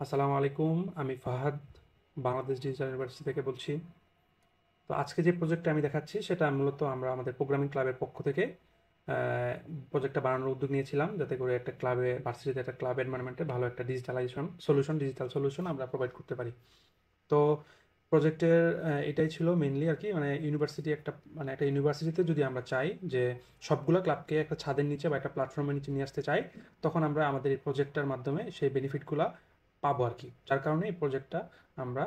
আসসালামু আলাইকুম। আমি ফাহাদ বাংলাদেশ ডিজিটাল ইউনিভার্সিটি থেকে বলছি। তো আজকে যে প্রজেক্টটা আমি দেখাচ্ছি সেটা মূলত আমরা আমাদের প্রোগ্রামিং ক্লাবের পক্ষ থেকে প্রজেক্টটা বানানোর উদ্যোগ নিয়েছিলাম, যাতে করে একটা ক্লাবে ভার্সিটিতে একটা ক্লাব এনভায়রনমেন্টে ভালো একটা ডিজিটাল সলিউশন আমরা প্রোভাইড করতে পারি। তো প্রজেক্টের এটাই ছিল মেইনলি আর কি, মানে ইউনিভার্সিটি একটা, মানে একটা ইউনিভার্সিটিতে যদি আমরা চাই যে সবগুলো ক্লাবকে একটা ছাদের নিচে বা একটা প্ল্যাটফর্মের নিচে নিয়ে আসতে চাই, তখন আমরা আমাদের এই প্রজেক্টটার মাধ্যমে সেই বেনিফিটগুলো পাবো আর কি। যার কারণে এই প্রজেক্টটা আমরা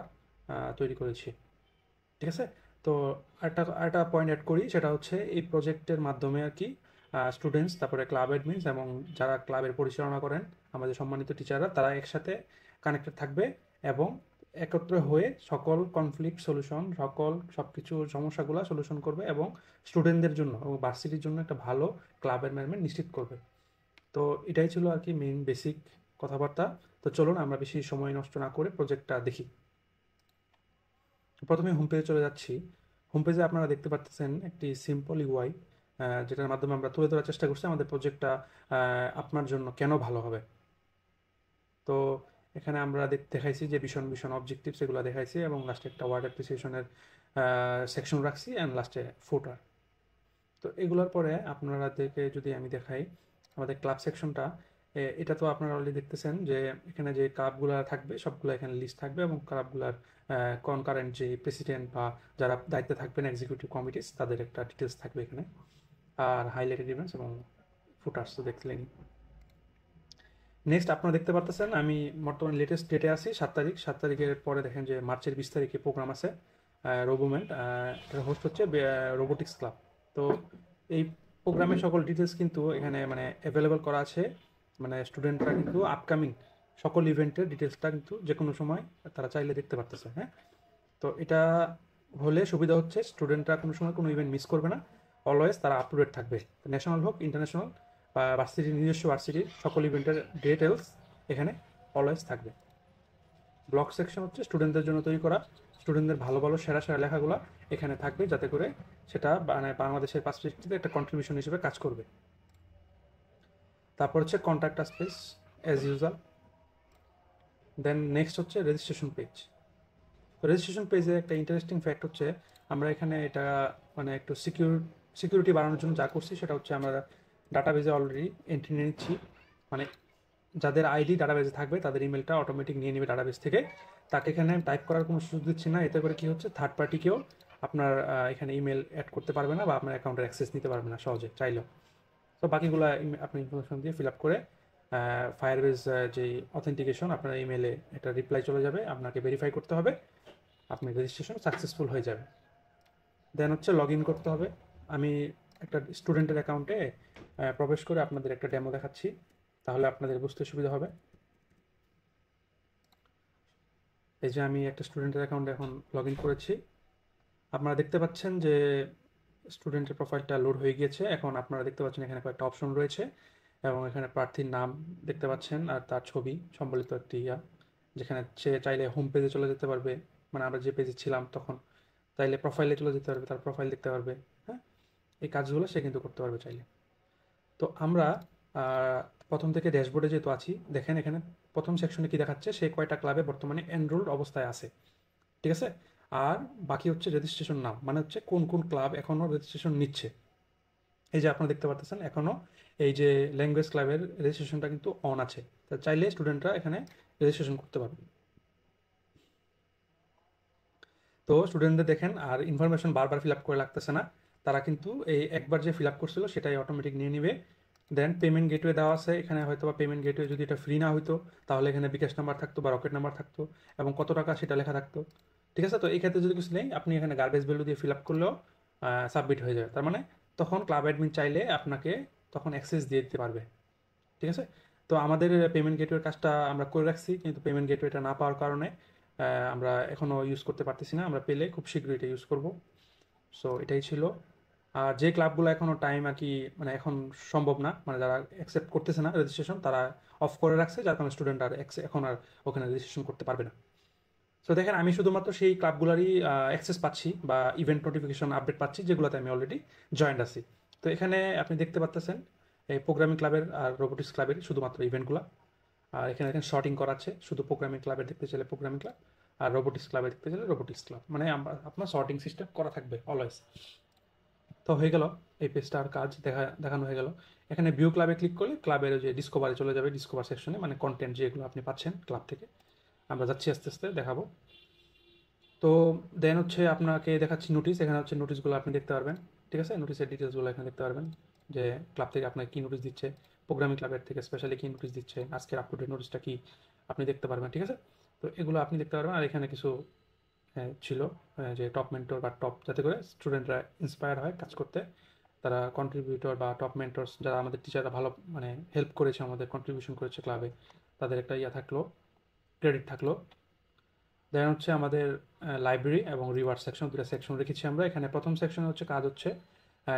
তৈরি করেছি। ঠিক আছে? তো আরেকটা পয়েন্ট অ্যাড করি, সেটা হচ্ছে এই প্রজেক্টের মাধ্যমে আর কি স্টুডেন্টস, তারপরে ক্লাব অ্যাডমিনস এবং যারা ক্লাবের পরিচালনা করেন আমাদের সম্মানিত টিচাররা, তারা একসাথে কানেক্টেড থাকবে এবং একত্র হয়ে সকল কনফ্লিক্ট সলিউশন, সব কিছু সমস্যাগুলো সলিউশন করবে এবং স্টুডেন্টদের জন্য এবং ভার্সিটির জন্য একটা ভালো ক্লাব এনভায়রনমেন্ট নিশ্চিত করবে। তো এটাই ছিল আর কি মেইন বেসিক কথাবার্তা। তো চলুন আমরা বেশি সময় নষ্ট না করে প্রজেক্টটা দেখি। প্রথমে হোম পেজে চলে যাচ্ছি। হোম পেজে আপনারা দেখতে পাচ্ছেন একটি সিম্পল ইউআই, যেটার মাধ্যমে আমরা তুলে ধরার চেষ্টা করছি আমাদের প্রজেক্টটা আপনার জন্য কেন ভালো হবে। তো এখানে আমরা দেখাইছি যে ভীষণ ভীষণ অবজেক্টিভস এগুলো দেখাইছি এবং লাস্টে একটা ওয়ার্ড অ্যাপ্রিসিয়েশনের সেকশন রাখছি অ্যান্ড লাস্টে ফুটার। তো এগুলোর পরে আপনাদেরকে যদি আমি দেখাই আমাদের ক্লাব সেকশনটা, এটা তো আপনারা অলরেডি দেখতেছেন যে এখানে যে ক্লাবগুলো থাকবে সবগুলো এখানে লিস্ট থাকবে এবং ক্লাবগুলোর কনকারেন্ট যে প্রেসিডেন্ট বা যারা দায়িত্বে থাকবেন এক্সিকিউটিভ কমিটিস, তাদের একটা ডিটেলস থাকবে এখানে, আর হাইলাইটেড ইভেন্টস এবং ফুটার্স তো দেখলেন। নেক্সট আপনারা দেখতে পারতেছেন আমি বর্তমানে লেটেস্ট ডেটে আছি 7 তারিখ। 7 তারিখের পরে দেখেন যে মার্চের 20 তারিখে প্রোগ্রাম আছে রোবোমেন্ট, এটার হোস্ট হচ্ছে রোবোটিক্স ক্লাব। তো এই প্রোগ্রামের সকল ডিটেলস কিন্তু এখানে মানে অ্যাভেলেবল করা আছে, মানে স্টুডেন্টরা কিন্তু আপকামিং সকল ইভেন্টের ডিটেলসটা কিন্তু যে কোনো সময় তারা চাইলে দেখতে পারতেছে। হ্যাঁ, তো এটা হলে সুবিধা হচ্ছে স্টুডেন্টরা কোনো সময় কোনো ইভেন্ট মিস করবে না, অলওয়েজ তারা আপ টু ডেট থাকবে। ন্যাশনাল হোক, ইন্টারন্যাশনাল বা ভার্সিটির নিজস্ব ভার্সিটির সকল ইভেন্টের ডিটেলস এখানে অলওয়েজ থাকবে। ব্লগ সেকশন হচ্ছে স্টুডেন্টদের জন্য তৈরি করা, স্টুডেন্টদের ভালো ভালো সেরা সেরা লেখাগুলো এখানে থাকবে, যাতে করে সেটা মানে বাংলাদেশের পার্সপেক্টিভে একটা কন্ট্রিবিউশন হিসেবে কাজ করবে। তারপর হচ্ছে contact space as usual. Then next হচ্ছে রেজিস্ট্রেশন পেজ। তো রেজিস্ট্রেশন পেজে একটা ইন্টারেস্টিং ফ্যাক্ট হচ্ছে আমরা এখানে এটা মানে একটু সিকিউরিটি বাড়ানোর জন্য যা করছি সেটা হচ্ছে আমরা ডাটাবেজে অলরেডি এন্ট্রি নিয়ে নিচ্ছি, মানে যাদের আইডি ডাটাবেজে থাকবে তাদের ইমেলটা অটোমেটিক নিয়ে নেবে ডাটাবেজ থেকে। তাকে এখানে টাইপ করার কোনো সুযোগ দিচ্ছি না, এতে করে কি হচ্ছে থার্ড পার্টিকেও আপনার এখানে ইমেল অ্যাড করতে পারবে না বা আপনার অ্যাকাউন্টের অ্যাক্সেস নিতে পারবে না সহজে চাইলেও। তো বাকিগুলো আপনি ইনফরমেশন দিয়ে ফিল আপ করে ফায়ারবেজ যেই অথেন্টিকেশন আপনার ইমেলে একটা রিপ্লাই চলে যাবে, আপনাকে ভেরিফাই করতে হবে, আপনি রেজিস্ট্রেশন সাকসেসফুল হয়ে যাবে। দেন হচ্ছে লগ ইন করতে হবে। আমি একটা স্টুডেন্টের অ্যাকাউন্টে প্রবেশ করে আপনাদের একটা ডেমো দেখাচ্ছি, তাহলে আপনাদের বুঝতে সুবিধা হবে। এই যে আমি একটা স্টুডেন্টের অ্যাকাউন্টে এখন লগ ইন করেছি। আপনারা দেখতে পাচ্ছেন যে স্টুডেন্টের প্রোফাইলটা লোড হয়ে গিয়েছে। এখন আপনারা দেখতে পাচ্ছেন এখানে কয়েকটা অপশন রয়েছে এবং এখানে প্রার্থীর নাম দেখতে পাচ্ছেন আর তার ছবি সম্বলিত একটি যেখানে সে চাইলে হোম পেজে চলে যেতে পারবে, মানে আমরা যে পেজে ছিলাম তখন, চাইলে প্রোফাইলে চলে যেতে পারবে, তার প্রোফাইল দেখতে পারবে। হ্যাঁ, এই কাজগুলো সে কিন্তু করতে পারবে চাইলে। তো আমরা আহ, প্রথম থেকে ড্যাশবোর্ডে যেহেতু আছি, দেখেন এখানে প্রথম সেকশনে কি দেখাচ্ছে, সে কয়টা ক্লাবে বর্তমানে এনরোলড অবস্থায় আছে। ঠিক আছে? আর বাকি হচ্ছে রেজিস্ট্রেশন নাম, মানে হচ্ছে কোন কোন ক্লাব এখনও রেজিস্ট্রেশন নিচ্ছে। এই যে আপনারা দেখতে পাচ্ছেন এখনও এই যে ল্যাঙ্গুয়েজ ক্লাবের রেজিস্ট্রেশনটা কিন্তু অন আছে, তা চাইলে স্টুডেন্টরা এখানে রেজিস্ট্রেশন করতে পারবে। তো স্টুডেন্টদের দেখেন আর ইনফরমেশন বারবার ফিল আপ করে লাগতেছে না, তারা কিন্তু এই একবার যে ফিল আপ করছিল সেটাই অটোমেটিক নিয়ে নিবে। দেন পেমেন্ট গেটওয়ে দেওয়া আছে এখানে, হয়তো বা পেমেন্ট গেটওয়ে যদি এটা ফ্রি না হইতো তাহলে এখানে বিকাশ নাম্বার থাকতো বা রকেট নাম্বার থাকতো এবং কত টাকা সেটা লেখা থাকতো। ঠিক আছে? তো এই ক্ষেত্রে যদি কিছু নেই, আপনি এখানে গার্বেজ ভ্যালু দিয়ে ফিল আপ করলেও সাবমিট হয়ে যাবে। তার মানে তখন ক্লাব অ্যাডমিন চাইলে আপনাকে তখন অ্যাক্সেস দিয়ে দিতে পারবে। ঠিক আছে? তো আমাদের পেমেন্ট গেটওয়ের কাজটা আমরা করে রাখছি, কিন্তু পেমেন্ট গেটওয়েটা না পাওয়ার কারণে আমরা এখনও ইউজ করতে পারতেছি না। আমরা পেলে খুব শীঘ্রই এটা ইউজ করব। সো এটাই ছিল। আর যে ক্লাবগুলো এখনও টাইম আর কি, মানে এখন সম্ভব না, মানে যারা অ্যাকসেপ্ট করতেছে না রেজিস্ট্রেশন, তারা অফ করে রাখছে, যার কারণে স্টুডেন্ট আর এখন আর ওখানে রেজিস্ট্রেশন করতে পারবে না। সো দেখেন আমি শুধুমাত্র সেই ক্লাবগুলোরই অ্যাক্সেস পাচ্ছি বা ইভেন্ট নোটিফিকেশন আপডেট পাচ্ছি যেগুলোতে আমি অলরেডি জয়েন্ট আছি। তো এখানে আপনি দেখতে পাচ্ছেন এই প্রোগ্রামিং ক্লাবের আর রোবোটিক্স ক্লাবের শুধুমাত্র ইভেন্টগুলো। আর এখানে দেখেন শর্টিং করা আছে, শুধু প্রোগ্রামিং ক্লাবের দেখতে চাইলে প্রোগ্রামিং ক্লাব, আর রোবোটিক্স ক্লাবে দেখতে চাইলে রোবোটিক্স ক্লাব, মানে আপনার শর্টিং সিস্টেম করা থাকবে অলওয়েজ। তো হয়ে গেল এই পেজটার কাজ দেখানো হয়ে গেল। এখানে ভিউ ক্লাবে ক্লিক করলে ক্লাবের যে ডিসকভারে চলে যাবে, ডিসকভার সেকশনে, মানে কন্টেন্ট যেগুলো আপনি পাচ্ছেন ক্লাব থেকে। আমরা যাচ্ছি আস্তে আস্তে দেখাবো। তো দেন হচ্ছে আপনাকে দেখাচ্ছি নোটিশ। এখানে হচ্ছে নোটিশগুলো আপনি দেখতে পারবেন, ঠিক আছে? নোটিশের ডিটেলসগুলো এখানে দেখতে পারবেন, যে ক্লাব থেকে আপনাকে কী নোটিশ দিচ্ছে, প্রোগ্রামিং ক্লাবের থেকে স্পেশালি কী নোটিশ দিচ্ছে, আজকের আপলোডের নোটিশটা কী আপনি দেখতে পারবেন, ঠিক আছে? তো এগুলো আপনি দেখতে পারবেন। আর এখানে কিছু ছিল যে টপ মেন্টর বা টপ, যাতে করে স্টুডেন্টরা ইন্সপায়ার হয় কাজ করতে, তারা কন্ট্রিবিউটর বা টপ মেন্টরস যারা আমাদের টিচাররা ভালো মানে হেল্প করেছে, আমাদের কন্ট্রিবিউশন করেছে ক্লাবে, তাদের একটা থাকলো, ক্রেডিট থাকলো। দেন হচ্ছে আমাদের লাইব্রেরি এবং রিওয়ার্ড সেকশন, দুটো সেকশন রেখেছি আমরা এখানে। প্রথম সেকশনে হচ্ছে কাজ হচ্ছে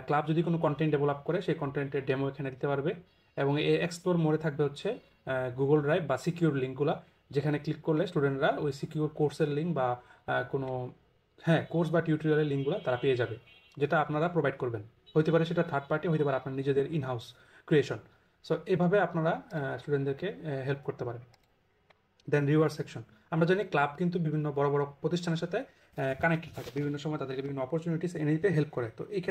ক্লাব যদি কোনো কন্টেন্ট ডেভেলপ করে সেই কন্টেন্টের ডেমো এখানে দিতে পারবে, এবং এই এক্সপ্লোর মোডে থাকবে হচ্ছে গুগল ড্রাইভ বা সিকিউর লিঙ্কগুলো, যেখানে ক্লিক করলে স্টুডেন্টরা ওই সিকিউর কোর্সের লিঙ্ক বা কোনো কোর্স বা টিউটোরিয়ালের লিঙ্কগুলো তারা পেয়ে যাবে, যেটা আপনারা প্রোভাইড করবেন। হতে পারে সেটা থার্ড পার্টি, হতে পারে আপনার নিজেদের ইনহাউস ক্রিয়েশন। সো এভাবে আপনারা স্টুডেন্টদেরকে হেল্প করতে পারেন। দেন রিওয়ার্ড সেকশন, আমরা জানি ক্লাব কিন্তু বিভিন্ন বড় বড় প্রতিষ্ঠানের সাথে কানেক্টেড থাকে, বিভিন্ন সময় তাদেরকে বিভিন্ন অপরচুনিটিস এনে দিতে হেল্প করে। তো এই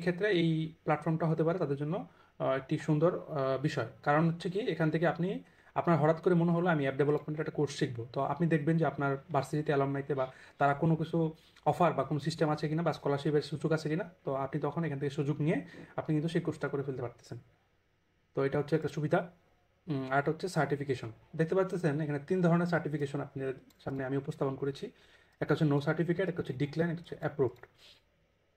ক্ষেত্রে এই প্ল্যাটফর্মটা হতে পারে তাদের জন্য একটি সুন্দর বিষয়। কারণ হচ্ছে কি, এখান থেকে আপনার হঠাৎ করে মনে হলো আমি অ্যাপ ডেভেলপমেন্টের একটা কোর্স শিখবো, তো আপনি দেখবেন যে আপনার ভার্সিটিতে অ্যালমনাইতে বা তারা কোনো কিছু অফার বা কোনো সিস্টেম আছে কিনা বা স্কলারশিপের সুযোগ আছে কিনা, তো আপনি তখন এখান থেকে সুযোগ নিয়ে আপনি কিন্তু সেই কোর্সটা করে ফেলতে পারতেছেন। তো এটা হচ্ছে একটা সুবিধা। আরেকটা হচ্ছে সার্টিফিকেশন। দেখতে পাচ্ছেন এখানে 3 ধরনের সার্টিফিকেশন আপনাদের সামনে আমি উপস্থাপন করেছি। একটা হচ্ছে নো সার্টিফিকেট, একটা হচ্ছে ডিক্লাইন, একটা হচ্ছে অ্যাপ্রুভড।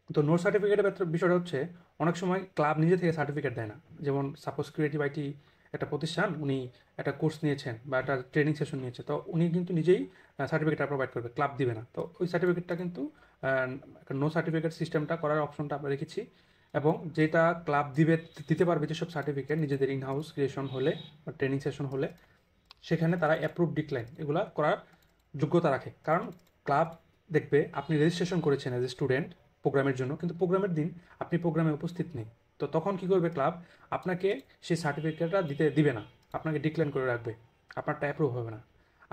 তো নো সার্টিফিকেটের বিষয়টা হচ্ছে অনেক সময় ক্লাব নিজে থেকে সার্টিফিকেট দেয় না। যেমন সাপোজ ক্রিয়েটিভ আইটি একটা প্রতিষ্ঠান, উনি একটা কোর্স নিয়েছেন বা একটা ট্রেনিং সেশন নিয়েছে, তো উনি কিন্তু নিজেই সার্টিফিকেটটা প্রোভাইড করবে, ক্লাব দিবে না। তো ওই সার্টিফিকেটটা কিন্তু নো সার্টিফিকেট সিস্টেমটা করার অপশনটা আমরা রেখেছি, এবং যেটা ক্লাব দিতে পারবে যেসব সার্টিফিকেট নিজেদের ইনহাউস ক্রিয়েশন হলে বা ট্রেনিং সেশন হলে, সেখানে তারা অ্যাপ্রুভ ডিক্লাইন এগুলো করার যোগ্যতা রাখে। কারণ ক্লাব দেখবে আপনি রেজিস্ট্রেশন করেছেন অ্যাজ এ স্টুডেন্ট প্রোগ্রামের জন্য, কিন্তু প্রোগ্রামের দিন আপনি প্রোগ্রামে উপস্থিত নেই, তো তখন কী করবে ক্লাব, আপনাকে সেই সার্টিফিকেটটা দিবে না, আপনাকে ডিক্লাইন করে রাখবে, আপনারটা অ্যাপ্রুভ হবে না।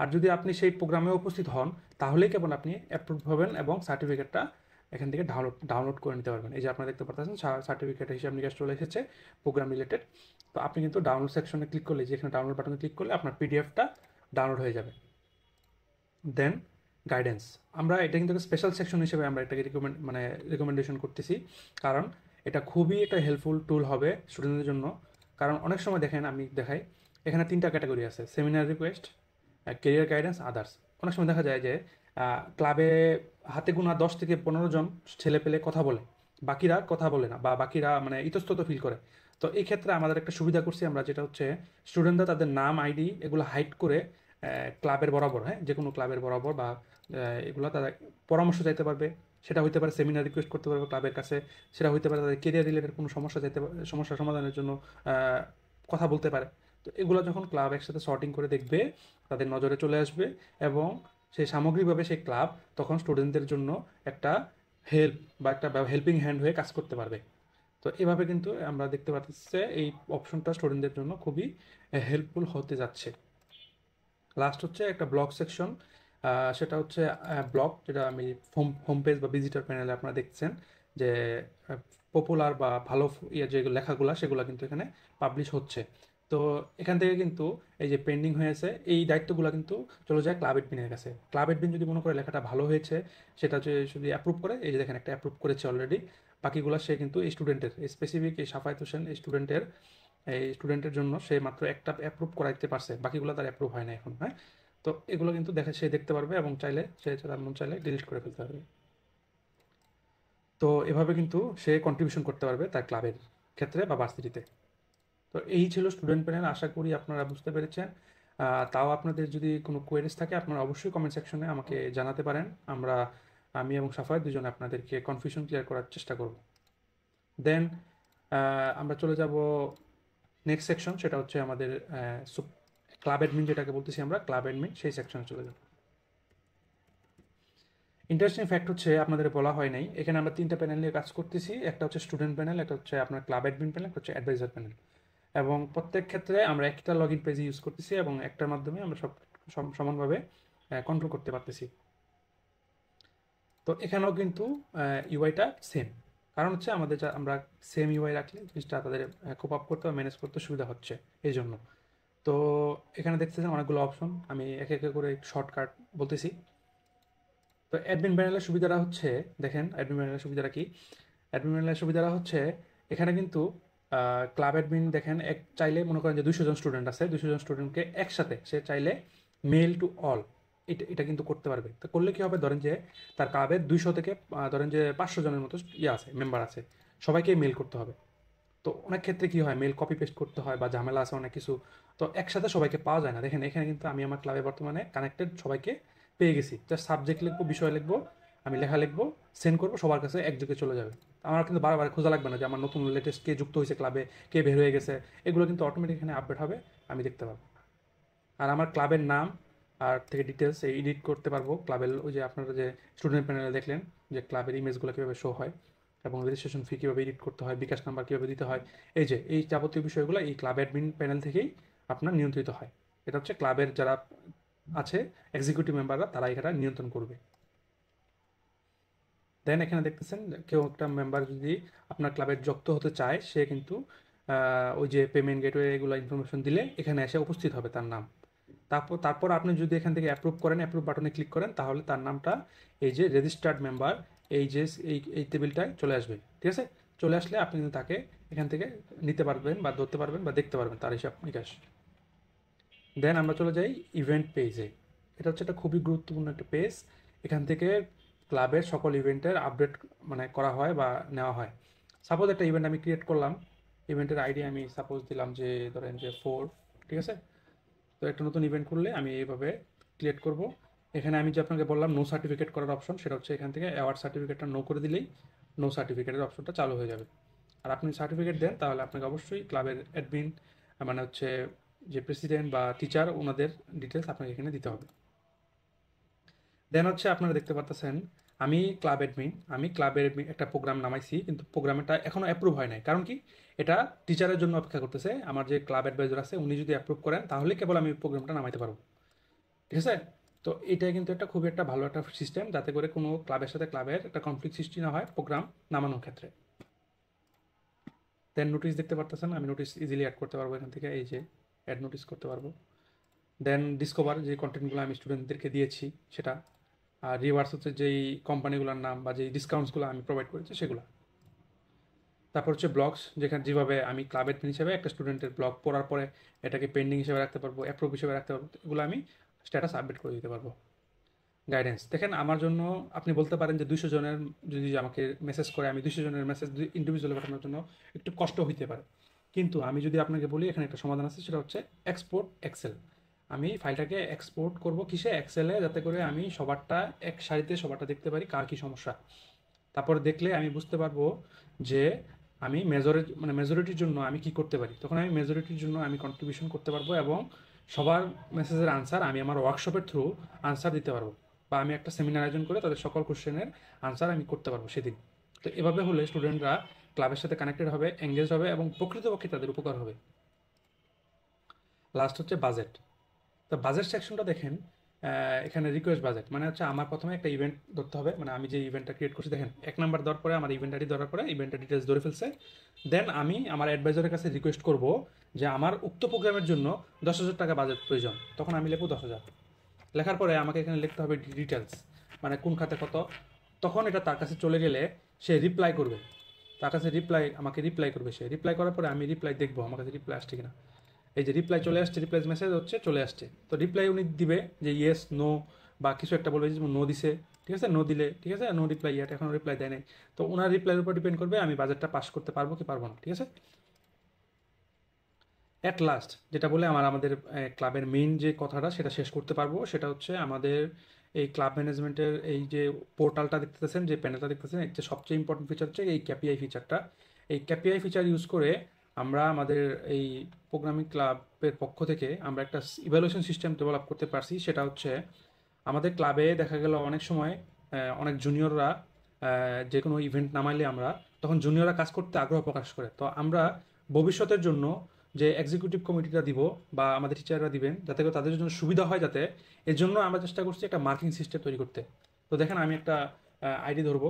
আর যদি আপনি সেই প্রোগ্রামে উপস্থিত হন, তাহলেই কেবল আপনি অ্যাপ্রুভ হবেন এবং সার্টিফিকেটটা এখান থেকে ডাউনলোড করে নিতে পারবেন। এই যে আপনারা দেখতে পাচ্ছেন সার্টিফিকেটের হিসাব নিকাশ চলে এসেছে প্রোগ্রাম রিলেটেড। তো আপনি কিন্তু ডাউনলোড সেকশনে ক্লিক করলে, যেখানে ডাউনলোড বাটনে ক্লিক করলে আপনার পিডিএফটা ডাউনলোড হয়ে যাবে। দেন গাইডেন্স, আমরা এটা কিন্তু স্পেশাল সেকশন হিসেবে আমরা এটাকে রিকমেন্ডেশন করতেছি, কারণ এটা খুবই একটা হেল্পফুল টুল হবে স্টুডেন্টদের জন্য। কারণ অনেক সময় দেখেন, আমি দেখাই, এখানে 3টা ক্যাটাগরি আছে: seminar request, career guidance, others. অনেক সময় দেখা যায় যে ক্লাবে হাতে গোনা 10 থেকে 15 জন ছেলে পেলে কথা বলে, বাকিরা কথা বলে না, বা বাকিরা মানে ইতস্তত ফিল করে। তো এই ক্ষেত্রে আমাদের একটা সুবিধা করছি আমরা, যেটা হচ্ছে স্টুডেন্টরা তাদের নাম আইডি এগুলো হাইড করে ক্লাবের বরাবর, যে কোনো ক্লাবের বরাবর বা এগুলো তারা পরামর্শ চাইতে পারবে। সেটা হইতে পারে সেমিনার রিকোয়েস্ট করতে পারবে ক্লাবের কাছে, সেটা হইতে পারে তাদের কেরিয়ার রিলেটেড কোনো সমস্যা সমাধানের জন্য কথা বলতে পারে। তো এগুলো যখন ক্লাব একসাথে সর্টিং করে দেখবে, তাদের নজরে চলে আসবে, এবং সেই সামগ্রিকভাবে সেই ক্লাব তখন স্টুডেন্টদের জন্য একটা হেল্প বা একটা হেল্পিং হ্যান্ড হয়ে কাজ করতে পারবে। তো এভাবে কিন্তু আমরা দেখতে পাচ্ছি এই অপশনটা স্টুডেন্টদের জন্য খুবই হেল্পফুল হতে যাচ্ছে। লাস্ট হচ্ছে একটা ব্লগ সেকশন, সেটা হচ্ছে ব্লগ, যেটা আমি হোম পেজ বা ভিজিটার প্যানেলে আপনারা দেখছেন যে পপুলার বা ভালো যে লেখাগুলো সেগুলো কিন্তু এখানে পাবলিশ হচ্ছে। তো এখান থেকে কিন্তু এই যে পেন্ডিং হয়েছে এই দায়িত্বগুলো কিন্তু চলে যায় ক্লাব এডমিনের কাছে। ক্লাব এডমিন যদি মনে করে লেখাটা ভালো হয়েছে, সেটা যদি অ্যাপ্রুভ করে, এই যে দেখেন একটা অ্যাপ্রুভ করেছে অলরেডি, বাকিগুলো সে কিন্তু এই স্টুডেন্টের স্পেসিফিক এই সাফায়েত হোসেন এই স্টুডেন্টের জন্য সে মাত্র একটা অ্যাপ্রুভ করাইতে পারছে, বাকিগুলো তার অ্যাপ্রুভ হয় না এখন। তো এগুলো কিন্তু সে দেখতে পারবে, এবং তার মন চাইলে ডিলিট করে ফেলতে পারবে। তো এভাবে কিন্তু সে কন্ট্রিবিউশন করতে পারবে তার ক্লাবের ক্ষেত্রে বা ভার্সিটিতে। তো এই ছিল স্টুডেন্ট প্যানেল, আশা করি আপনারা বুঝতে পেরেছেন। তাও আপনাদের যদি কোনো কোয়েরিজ থাকে আপনারা অবশ্যই কমেন্ট সেকশনে আমাকে জানাতে পারেন। আমি এবং সাফায়েত দুজনে আপনাদেরকে কনফিউশন ক্লিয়ার করার চেষ্টা করব। দেন আমরা চলে যাব নেক্সট সেকশন, সেটা হচ্ছে আমাদের ক্লাব অ্যাডমিন, যেটাকে বলতেছি আমরা ক্লাব অ্যাডমিন, সেই সেকশনে চলে যাব। ইন্টারেস্টিং ফ্যাক্ট হচ্ছে আপনাদের বলা হয় নাই, এখানে আমরা 3টা প্যানেল নিয়ে কাজ করতেছি। একটা হচ্ছে স্টুডেন্ট প্যানেল, একটা হচ্ছে আপনার ক্লাব অ্যাডমিন প্যানেল, একটা হচ্ছে অ্যাডভাইজার প্যানেল। এবং প্রত্যেক ক্ষেত্রে আমরা একটা লগ ইন পেজ ইউজ করতেছি এবং একটার মাধ্যমে আমরা সব সমানভাবে কন্ট্রোল করতে পারতেছি। তো এখানেও কিন্তু ইউআইটা সেম, কারণ হচ্ছে আমরা সেম ইউআই রাখলে জিনিসটা তাদের কোপ আপ করতে বা ম্যানেজ করতে সুবিধা হচ্ছে এই জন্য। তো এখানে দেখতেছেন অনেকগুলো অপশন, আমি একে একে করে শর্টকাট বলতেছি। তো অ্যাডমিন প্যানেলের সুবিধাটা হচ্ছে, দেখেন অ্যাডমিন প্যানেলের সুবিধাটা কি। অ্যাডমিন প্যানেলের সুবিধাটা হচ্ছে এখানে কিন্তু ক্লাব অ্যাডমিন দেখেন চাইলে মনে করেন যে 200 জন স্টুডেন্ট আছে, 200 জন স্টুডেন্টকে একসাথে সে চাইলে মেল টু অল এটা কিন্তু করতে পারবে। তো করলে কি হবে, ধরেন যে তার ক্লাবের 200 থেকে ধরেন যে 500 জনের মতো আছে, মেম্বার আছে, সবাইকে মেল করতে হবে। তো অনেক ক্ষেত্রে কি হয়, মেল কপি পেস্ট করতে হয় বা ঝামেলা আছে অনেক কিছু, তো একসাথে সবাইকে পাওয়া যায় না। দেখেন এখানে কিন্তু আমি আমার ক্লাবে বর্তমানে কানেক্টেড সবাইকে পেয়ে গেছি। জাস্ট সাবজেক্ট লিখবো, বিষয় লিখবো, আমি লেখা লিখবো, সেন্ড করবো, সবার কাছে একযোগে চলে যাবে। আমার কিন্তু বারবার খোঁজা লাগবে না যে আমার নতুন লেটেস্ট কে যুক্ত হয়েছে ক্লাবে, কে বের হয়ে গেছে, এগুলো কিন্তু অটোমেটিক এখানে আপডেট হবে, আমি দেখতে পাবো। আর আমার ক্লাবের নাম আর থেকে ডিটেলস এডিট করতে পারবো। ক্লাবের ওই যে আপনারা যে স্টুডেন্ট প্যানেলে দেখলেন যে ক্লাবের ইমেজগুলো কীভাবে শো হয় এবং রেজিস্ট্রেশন ফি কীভাবে এডিট করতে হয়, বিকাশ নাম্বার কীভাবে দিতে হয়, এই যাবতীয় বিষয়গুলো এই ক্লাব অ্যাডমিন প্যানেল থেকেই আপনার নিয়ন্ত্রিত হয়। এটা হচ্ছে ক্লাবের যারা আছে এক্সিকিউটিভ মেম্বাররা, তারা এটা নিয়ন্ত্রণ করবে। দেন এখানে দেখতেছেন কেউ একটা মেম্বার যদি আপনার ক্লাবের যুক্ত হতে চায়, সে কিন্তু ওই যে পেমেন্ট গেটওয়ে এগুলো ইনফরমেশন দিলে এখানে এসে উপস্থিত হবে তার নাম। তারপর আপনি যদি এখান থেকে অ্যাপ্রুভ করেন, অ্যাপ্রুভ বাটনে ক্লিক করেন, তাহলে তার নামটা এই যে রেজিস্টার্ড মেম্বার এই যে এই টেবিলটায় চলে আসবে। ঠিক আছে, চলে আসলে আপনি কিন্তু তাকে এখান থেকে নিতে পারবেন বা ধরতে পারবেন বা দেখতে পারবেন তার হিসাব নিকাশ। দেন আমরা চলে যাই ইভেন্ট পেজে। এটা হচ্ছে একটা খুবই গুরুত্বপূর্ণ একটা পেজ। এখান থেকে ক্লাবের সকল ইভেন্টের আপডেট মানে করা হয় বা নেওয়া হয়। সাপোজ একটা ইভেন্ট আমি ক্রিয়েট করলাম, ইভেন্টের আইডি আমি সাপোজ দিলাম যে ধরেন যে 4, ঠিক আছে। তো একটা নতুন ইভেন্ট করলে আমি এইভাবে ক্রিয়েট করব। এখানে আমি যে আপনাকে বললাম নো সার্টিফিকেট করার অপশন, সেটা হচ্ছে এখান থেকে অ্যাওয়ার্ড সার্টিফিকেটটা নো করে দিলেই নো সার্টিফিকেটের অপশনটা চালু হয়ে যাবে। আর আপনি সার্টিফিকেট দেন তাহলে আপনাকে অবশ্যই ক্লাবের অ্যাডমিন মানে হচ্ছে যে প্রেসিডেন্ট বা টিচার, ওনাদের ডিটেলস আপনাকে এখানে দিতে হবে। দেন হচ্ছে আপনারা দেখতে পাচ্ছেন আমি ক্লাবের একটা প্রোগ্রাম নামাইছি, কিন্তু প্রোগ্রামটা এখনও অ্যাপ্রুভ হয় নাই। কারণ কি, এটা টিচারের জন্য অপেক্ষা করতেছে। আমার যে ক্লাব অ্যাডভাইজার আছে উনি যদি অ্যাপ্রুভ করেন তাহলে কেবল আমি প্রোগ্রামটা নামাইতে পারবো। ঠিক আছে, তো এটাই কিন্তু একটা খুবই একটা ভালো একটা সিস্টেম, যাতে করে কোনো ক্লাবের সাথে ক্লাবের একটা কনফ্লিক্ট সৃষ্টি না হয় প্রোগ্রাম নামানোর ক্ষেত্রে। দেন নোটিশ দেখতে পারতেছেন, আমি নোটিশ ইজিলি অ্যাড করতে পারবো এখান থেকে, এই যে অ্যাড নোটিশ করতে পারবো। দেন ডিসকভার যে কন্টেন্টগুলো আমি স্টুডেন্টদেরকে দিয়েছি সেটা, আর রিভার্স হচ্ছে যেই কোম্পানিগুলোর নাম বা যেই ডিসকাউন্টসগুলো আমি প্রোভাইড করেছি সেগুলো। তারপর হচ্ছে ব্লগস, যেখানে যেভাবে আমি ক্লাব অ্যাডমিন হিসেবে একটা স্টুডেন্টের ব্লগ পড়ার পরে এটাকে পেন্ডিং হিসেবে রাখতে পারবো, অ্যাপ্রুভ হিসেবে রাখতে পারবো, এগুলো আমি স্ট্যাটাস আপডেট করে দিতে পারবো। গাইডেন্স দেখেন, আমার জন্য আপনি বলতে পারেন যে 200 জনের যদি আমাকে মেসেজ করে, আমি 200 জনের মেসেজ ইন্ডিভিজুয়ালি পাঠানোর জন্য একটু কষ্ট হইতে পারে। কিন্তু আমি যদি আপনাকে বলি এখানে একটা সমাধান আছে, সেটা হচ্ছে এক্সপোর্ট এক্সেল। আমি ফাইলটাকে এক্সপোর্ট করব কিসে, এক্সেলে, যাতে করে আমি সবারটা এক সারিতে সবারটা দেখতে পারি কার কী সমস্যা। তারপরে দেখলে আমি বুঝতে পারবো যে আমি মেজরিটির জন্য আমি কি করতে পারি। তখন আমি মেজরিটির জন্য আমি কন্ট্রিবিউশন করতে পারবো এবং সবার মেসেজের আনসার আমি আমার ওয়ার্কশপের থ্রু আনসার দিতে পারবো, বা আমি একটা সেমিনার আয়োজন করে তাদের সকল কোশ্চেনের আনসার আমি করতে পারবো সেদিন। তো এভাবে হলে স্টুডেন্টরা ক্লাবের সাথে কানেক্টেড হবে, এঙ্গেজ হবে এবং প্রকৃতপক্ষে তাদের উপকার হবে। লাস্ট হচ্ছে বাজেট। তো বাজেট সেকশনটা দেখেন, এখানে রিকোয়েস্ট বাজেট মানে হচ্ছে আমার প্রথমে একটা ইভেন্ট ধরতে হবে, মানে আমি যে ইভেন্টটা ক্রিয়েট করছি, দেখেন 1 নাম্বার দেওয়ার পরে আমার ইভেন্ট আইডি ধরার পরে ইভেন্টের ডিটেলস ধরে ফেলছে। দেন আমি আমার অ্যাডভাইজারের কাছে রিকোয়েস্ট করব যে আমার উক্ত প্রোগ্রামের জন্য 10,000 টাকা বাজেট প্রয়োজন। তখন আমি লিখবো 10,000। লেখার পরে আমাকে এখানে লিখতে হবে ডিটেলস, মানে কোন খাতে কত। তখন এটা তার কাছে চলে গেলে সে রিপ্লাই করবে, তার কাছে আমাকে রিপ্লাই করবে। সে রিপ্লাই করার পরে আমি রিপ্লাই দেখবো আমার কাছে রিপ্লাই আসছে কিনা। এই যে রিপ্লাই চলে আসছে, রিপ্লাই মেসেজ হচ্ছে চলে আসছে, তো রিপ্লাই উনি দিবে যে ইয়েস নো বা কিছু একটা বলবে যে নো দিছে। ঠিক আছে, নো দিলে ঠিক আছে, নো রিপ্লাই ইয়াট, এখনো রিপ্লাই দেয় নাই। তো ওনার রিপ্লাইয়ের উপর ডিপেন্ড করবে আমি বাজেটটা পাস করতে পারবো কি পারবো না। ঠিক আছে, অ্যাট লাস্ট যেটা বলে আমাদের ক্লাবের মেইন যে কথাটা সেটা শেষ করতে পারবো, সেটা হচ্ছে আমাদের এই ক্লাব ম্যানেজমেন্টের এই যে পোর্টালটা দেখতেছেন, যে প্যানেলটা দেখতেছেন, এর যে সবচেয়ে ইম্পর্টেন্ট ফিচার হচ্ছে এই ক্যাপিআই ফিচারটা। এই ক্যাপিআই ফিচার ইউজ করে আমরা আমাদের এই প্রোগ্রামিং ক্লাবের পক্ষ থেকে আমরা একটা ইভ্যালুয়েশন সিস্টেম ডেভেলপ করতে পারছি। সেটা হচ্ছে আমাদের ক্লাবে দেখা গেল অনেক সময় অনেক জুনিয়ররা যে কোনো ইভেন্ট নামাইলে আমরা তখন জুনিয়ররা কাজ করতে আগ্রহ প্রকাশ করে। তো আমরা ভবিষ্যতের জন্য যে এক্সিকিউটিভ কমিটিটা দিব বা আমাদের টিচাররা দিবেন, যাতে করে তাদের জন্য সুবিধা হয়, যাতে এর জন্য আমরা চেষ্টা করছি একটা মার্কিং সিস্টেম তৈরি করতে। তো দেখেন আমি একটা আইডি ধরবো,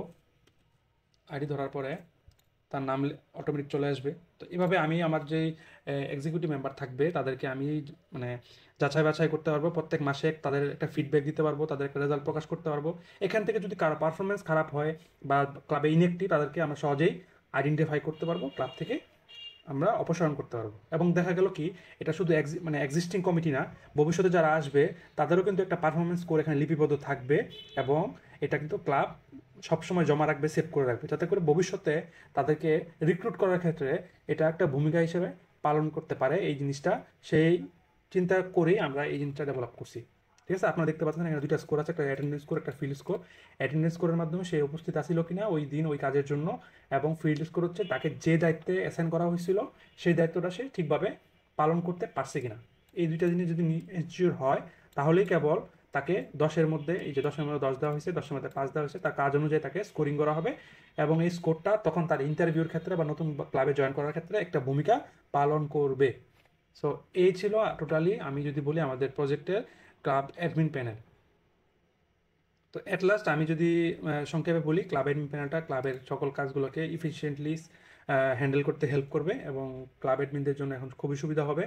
আইডি ধরার পরে তার নাম অটোমেটিক চলে আসবে। তো এভাবে আমি আমার যে এক্সিকিউটিভ মেম্বার থাকবে তাদেরকে আমি মানে যাচাই বাছাই করতে পারবো, প্রত্যেক মাসে তাদের একটা ফিডব্যাক দিতে পারবো, তাদের একটা রেজাল্ট প্রকাশ করতে পারবো। এখান থেকে যদি কারো পারফরমেন্স খারাপ হয় বা ক্লাবে ইনঅ্যাক্টিভ, তাদেরকে আমরা সহজেই আইডেন্টিফাই করতে পারবো, ক্লাব থেকে আমরা অপসারণ করতে পারবো। এবং দেখা গেল কি, এটা শুধু মানে এক্সিস্টিং কমিটি না, ভবিষ্যতে যারা আসবে তাদেরও কিন্তু একটা পারফরমেন্স করে এখানে লিপিবদ্ধ থাকবে, এবং এটা কিন্তু ক্লাব সবসময় জমা রাখবে, সেভ করে রাখবে, যাতে করে ভবিষ্যতে তাদেরকে রিক্রুট করার ক্ষেত্রে এটা একটা ভূমিকা হিসেবে পালন করতে পারে। এই জিনিসটা সেই চিন্তা করেই আমরা এই জিনিসটা ডেভেলপ করছি। ঠিক আছে, আপনারা দেখতে পাচ্ছেন এখানে দুইটা স্কোর আছে, একটা অ্যাটেন্ডেন্স স্কোর, একটা ফিল্ড স্কোর। অ্যাটেন্ডেন্স স্কোরের মাধ্যমে সে উপস্থিত আসিল কিনা ওই দিন ওই কাজের জন্য, এবং ফিল্ড স্কোর হচ্ছে তাকে যে দায়িত্বে অ্যাসাইন করা হয়েছিল সেই দায়িত্বটা সে ঠিকভাবে পালন করতে পারছে কিনা। এই দুইটা জিনিস যদি এনশিওর হয়, তাহলেই কেবল তাকে 10-এর মধ্যে, এই যে 10-এর মধ্যে 10 দেওয়া হয়েছে, 10-এর মধ্যে 5 দেওয়া হয়েছে, তার কাজ অনুযায়ী তাকে স্কোরিং করা হবে, এবং এই স্কোরটা তখন তার ইন্টারভিউর ক্ষেত্রে বা নতুন ক্লাবে জয়েন করার ক্ষেত্রে একটা ভূমিকা পালন করবে। সো এই ছিল টোটালি, আমি যদি বলি, আমাদের প্রজেক্টের ক্লাব অ্যাডমিন প্যানেল। তো অ্যাট লাস্ট আমি যদি সংক্ষেপে বলি, ক্লাব অ্যাডমিন প্যানেলটা ক্লাবের সকল কাজগুলোকে ইফিসিয়েন্টলি হ্যান্ডেল করতে হেল্প করবে, এবং ক্লাব অ্যাডমিনদের জন্য এখন খুবই সুবিধা হবে।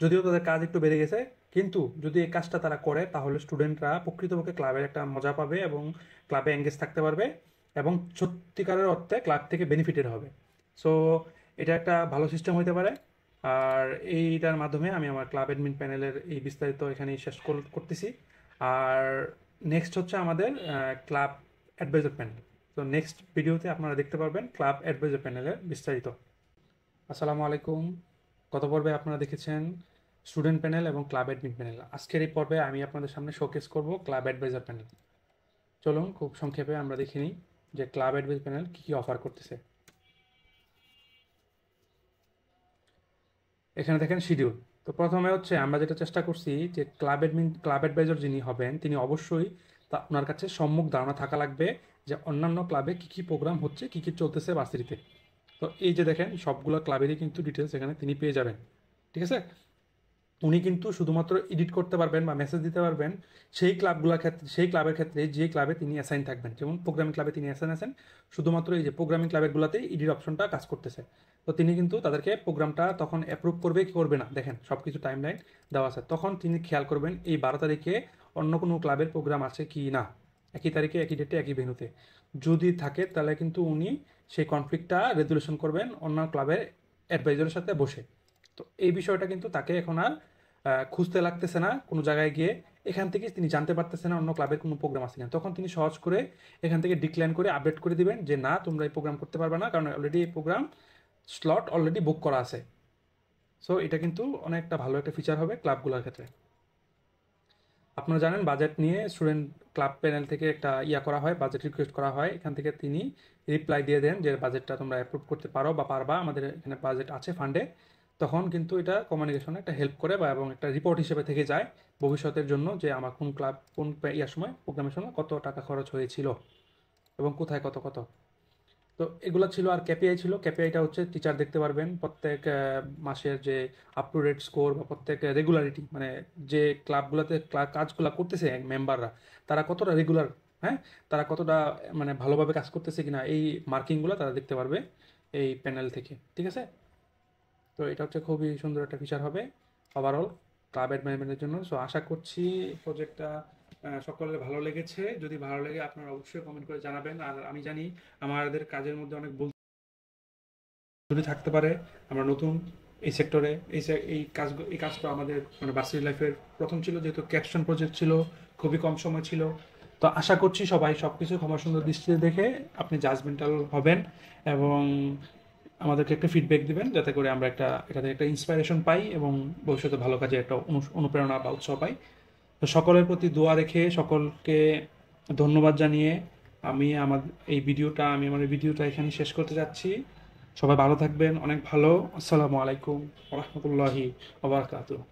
যদিও তাদের কাজ একটু বেড়ে গেছে, কিন্তু যদি এই কাজটা তারা করে তাহলে স্টুডেন্টরা প্রকৃতপক্ষে ক্লাবের একটা মজা পাবে এবং ক্লাবে এঙ্গেজ থাকতে পারবে, এবং সত্যিকারের অর্থে ক্লাব থেকে বেনিফিটেড হবে। সো এটা একটা ভালো সিস্টেম হতে পারে। আর এইটার মাধ্যমে আমি আমার ক্লাব অ্যাডমিন প্যানেলের এই বিস্তারিত এখানেই শেষ করতেছি। আর নেক্সট হচ্ছে আমাদের ক্লাব অ্যাডভাইজার প্যানেল। তো নেক্সট ভিডিওতে আপনারা দেখতে পারবেন ক্লাব অ্যাডভাইজার প্যানেলের বিস্তারিত। আসসালামু আলাইকুম। গত পর্বে আপনারা দেখেছেন স্টুডেন্ট প্যানেল এবং ক্লাব অ্যাডমিন প্যানেল। আজকের এই পর্বে আমি আপনাদের সামনে শোকেস করব ক্লাব অ্যাডভাইজার প্যানেল। চলুন খুব সংক্ষেপে আমরা দেখে নিই যে ক্লাব অ্যাডভাইজার প্যানেল কী কী অফার করতেছে। এখানে দেখেন শিডিউল। তো প্রথমে হচ্ছে আমরা যেটা চেষ্টা করছি যে ক্লাব অ্যাডভাইজার যিনি হবেন তিনি অবশ্যই ওনার কাছে সম্যক ধারণা থাকা লাগবে যে অন্যান্য ক্লাবে কী কী প্রোগ্রাম হচ্ছে, কী কী চলতেছে ভার্সিটিতে। তো এই যে দেখেন সবগুলো ক্লাবেরই কিন্তু ডিটেলস এখানে তিনি পেয়ে যাবেন। ঠিক আছে, উনি কিন্তু শুধুমাত্র এডিট করতে পারবেন বা মেসেজ দিতে পারবেন সেই ক্লাবের ক্ষেত্রে যে ক্লাবে তিনি অ্যাসাইন থাকবেন। যেমন প্রোগ্রামিং ক্লাবে তিনি অ্যাসাইন আছেন, শুধুমাত্র এই যে প্রোগ্রামিং ক্লাবেরগুলোতেই এডিট অপশনটা কাজ করতেছে। তো তিনি কিন্তু তাদেরকে প্রোগ্রামটা তখন অ্যাপ্রুভ করবে কি করবে না, দেখেন সব কিছু টাইমলাইন দেওয়া আছে। তখন তিনি খেয়াল করবেন এই 12 তারিখে অন্য কোনো ক্লাবের প্রোগ্রাম আছে কি না, একই তারিখে একই ডেটে একই ভেন্যুতে। যদি থাকে তাহলে কিন্তু উনি সেই কনফ্লিক্টটা রেজুলেশন করবেন অন্য ক্লাবের অ্যাডভাইজারের সাথে বসে। তো এই বিষয়টা কিন্তু তাকে এখন আর খুঁজতে লাগতেছে না কোনো জায়গায় গিয়ে, এখান থেকে তিনি জানতে পারতেছে না অন্য ক্লাবের কোনো প্রোগ্রাম আছে কিনা। তখন তিনি সহজ করে এখান থেকে ডিক্লাইন করে আপডেট করে দিবেন যে না, তোমরা এই প্রোগ্রাম করতে পারবে না, কারণ অলরেডি এই প্রোগ্রাম স্লট অলরেডি বুক করা আছে। সো এটা কিন্তু অনেকটা ভালো একটা ফিচার হবে ক্লাবগুলোর ক্ষেত্রে। আপনারা জানেন বাজেট নিয়ে স্টুডেন্ট ক্লাব প্যানেল থেকে একটা করা হয়, বাজেট রিকোয়েস্ট করা হয়, এখান থেকে তিনি রিপ্লাই দিয়ে দেন যে বাজেটটা তোমরা অ্যাপ্রুভ করতে পারো বা পারবা, আমাদের এখানে বাজেট আছে ফান্ডে। তখন কিন্তু এটা কমিউনিকেশনে একটা হেল্প করে বা এবং একটা রিপোর্ট হিসেবে থেকে যায় ভবিষ্যতের জন্য যে আমার কোন ক্লাব কোন সময় প্রোগ্রামের সময় কত টাকা খরচ হয়েছিল এবং কোথায় কত কত। তো এগুলো ছিল। আর কেপিআই ছিল, কেপিআইটা হচ্ছে টিচার দেখতে পারবেন প্রত্যেক মাসের যে আপ টু ডেট স্কোর বা প্রত্যেক রেগুলারিটি, মানে যে ক্লাবগুলোতে কাজগুলো করতেছে মেম্বাররা তারা কতটা রেগুলার, হ্যাঁ, তারা কতটা মানে ভালোভাবে কাজ করতেছে কিনা, এই মার্কিংগুলো তারা দেখতে পারবে এই প্যানেল থেকে। ঠিক আছে, তো এটা হচ্ছে খুবই সুন্দর একটা ফিচার হবে ওভারঅল ক্লাব ম্যানেজমেন্টের জন্য। সো আশা করছি প্রজেক্টটা সকলের ভালো লেগেছে। যদি ভালো লাগে আপনারা অবশ্যই কমেন্ট করে জানাবেন। আর আমি জানি আমাদের কাজের মধ্যে অনেক ভুল ত্রুটি থাকতে পারে, আমরা নতুন এই সেক্টরে, এই কাজটা আমাদের মানে ভার্সিটি লাইফের প্রথম ছিল, যেহেতু ক্যাপশন প্রজেক্ট ছিল, খুবই কম সময় ছিল। তো আশা করছি সবাই সব কিছু ক্ষমা সুন্দর দৃষ্টিতে দেখে আপনি জাজমেন্টাল হবেন এবং আমাদেরকে একটা ফিডব্যাক দিবেন, যাতে করে আমরা এটা থেকে একটা ইন্সপাইরেশন পাই এবং ভবিষ্যতে ভালো কাজে একটা অনুপ্রেরণা বা উৎসাহ পাই। তো সকলের প্রতি দোয়া রেখে সকলকে ধন্যবাদ জানিয়ে আমি আমার ভিডিওটা এখানে শেষ করতে যাচ্ছি। সবাই ভালো থাকবেন, অনেক ভালো। আসসালামু আলাইকুম ওয়া রাহমাতুল্লাহি ওয়া বারাকাতুহু।